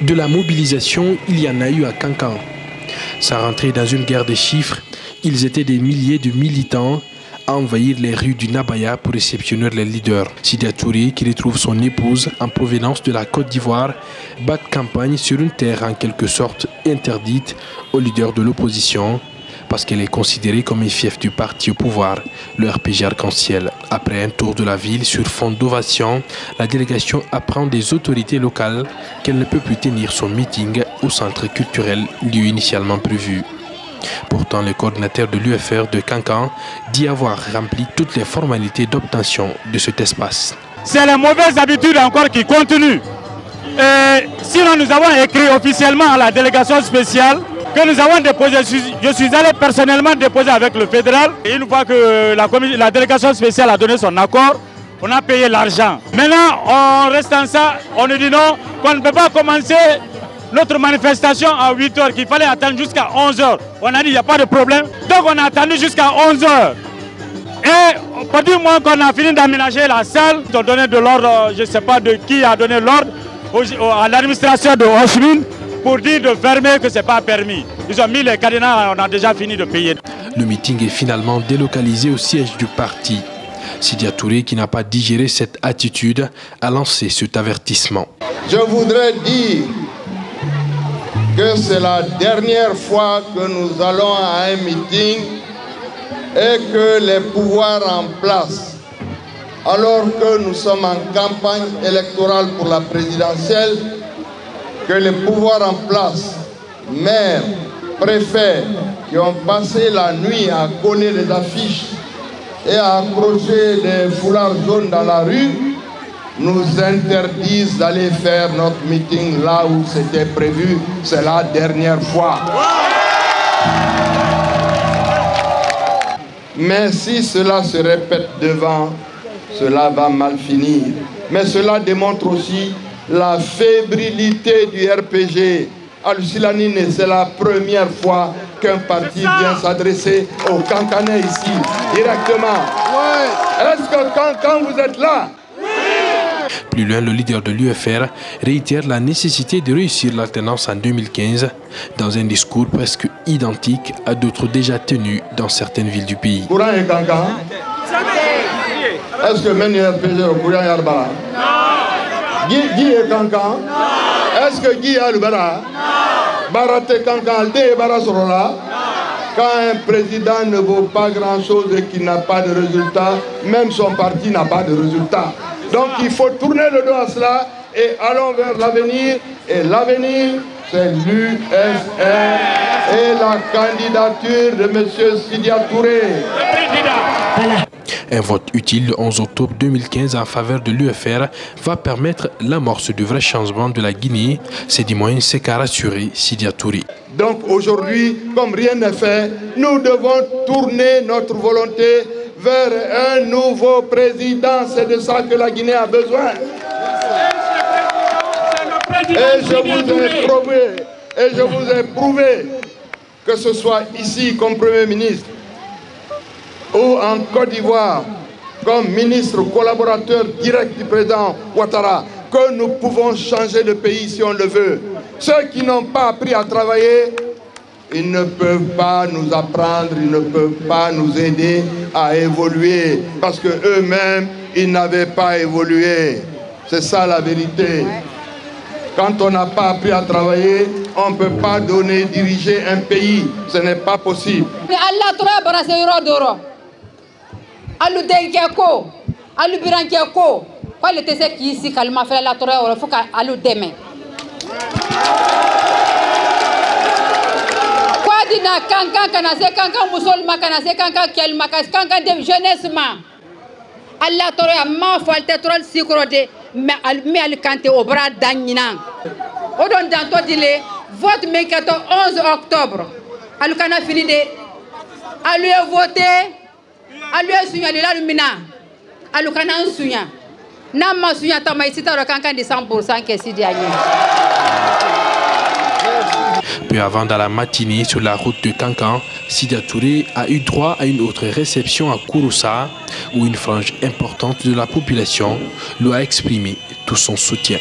De la mobilisation, il y en a eu à Kankan. Sans rentrer dans une guerre de chiffres, ils étaient des milliers de militants à envahir les rues du Nabaya pour réceptionner les leaders. Sidya Touré, qui retrouve son épouse en provenance de la Côte d'Ivoire, bat campagne sur une terre en quelque sorte interdite aux leaders de l'opposition parce qu'elle est considérée comme un fief du parti au pouvoir, le RPG Arc-en-Ciel. Après un tour de la ville sur fond d'ovation, la délégation apprend des autorités locales qu'elle ne peut plus tenir son meeting au centre culturel lieu initialement prévu. Pourtant, le coordinateur de l'UFR de Kankan dit avoir rempli toutes les formalités d'obtention de cet espace. C'est les mauvaises habitudes encore qui continuent. Sinon, nous avons écrit officiellement à la délégation spéciale que nous avons déposé. Je suis allé personnellement déposer avec le fédéral. Et une fois que la délégation spéciale a donné son accord, on a payé l'argent. Maintenant, on reste en ça, on nous dit non, qu'on ne peut pas commencer notre manifestation à 8 h, qu'il fallait attendre jusqu'à 11 h. On a dit il n'y a pas de problème. Donc on a attendu jusqu'à 11 h. Et pour dire moi qu'on a fini d'aménager la salle, ils ont donné de l'ordre, je ne sais pas de qui a donné l'ordre, à l'administration de Hochmin pour dire de fermer, que ce n'est pas permis. Ils ont mis les cadenas, on a déjà fini de payer. Le meeting est finalement délocalisé au siège du parti. Sidya Touré, qui n'a pas digéré cette attitude, a lancé cet avertissement. Je voudrais dire que c'est la dernière fois que nous allons à un meeting et que les pouvoirs en place, alors que nous sommes en campagne électorale pour la présidentielle, que les pouvoirs en place, maires, préfets, qui ont passé la nuit à coller les affiches et à accrocher des foulards jaunes dans la rue, nous interdisent d'aller faire notre meeting là où c'était prévu. C'est la dernière fois. Mais si cela se répète devant, cela va mal finir. Mais cela démontre aussi la fébrilité du RPG. Al-Silanine, c'est la première fois qu'un parti vient s'adresser aux Kankanais ici, directement. Est-ce que quand vous êtes là? Plus loin, le leader de l'UFR réitère la nécessité de réussir l'alternance en 2015 dans un discours presque identique à d'autres déjà tenus dans certaines villes du pays. Courant et Kankan? Est-ce que même RPG au Courant et Arba? Non. Guy et Kankan? Non. Est-ce que Guy et Albara? Non. Barate Kankan, Alde et Barasorola? Quand un président ne vaut pas grand-chose et qu'il n'a pas de résultat, même son parti n'a pas de résultat. Donc il faut tourner le dos à cela et allons vers l'avenir. Et l'avenir, c'est l'UFR et la candidature de M. Sidya Touré. Un vote utile le 11 octobre 2015 en faveur de l'UFR va permettre l'amorce du vrai changement de la Guinée. C'est du moins ce qu'a rassuré Sidya Touré. Donc aujourd'hui, comme rien n'est fait, nous devons tourner notre volonté vers un nouveau président. C'est de ça que la Guinée a besoin. Et je vous ai prouvé, que ce soit ici comme Premier ministre ou en Côte d'Ivoire, comme ministre collaborateur direct du président Ouattara, que nous pouvons changer le pays si on le veut. Ceux qui n'ont pas appris à travailler, ils ne peuvent pas nous apprendre, ils ne peuvent pas nous aider à évoluer parce qu'eux-mêmes, ils n'avaient pas évolué. C'est ça la vérité. Quand on n'a pas appris à travailler, on ne peut pas diriger un pays. Ce n'est pas possible. Dina kankan kana se kankan musolma kana se kankan kelma kankan de jeunesse ma Allah toro ma falte trol sikrode mais al kante au bras d'Agnan odon dans to dile vote mercato 11 octobre al kana fini de alu voter alu sunya de la lumina alu kana sunya na ma sunya ta mai sita kankan de 100% que Sidya Touré. Peu avant, dans la matinée, sur la route de Kankan, Sidya Touré a eu droit à une autre réception à Kouroussa, où une frange importante de la population lui a exprimé tout son soutien.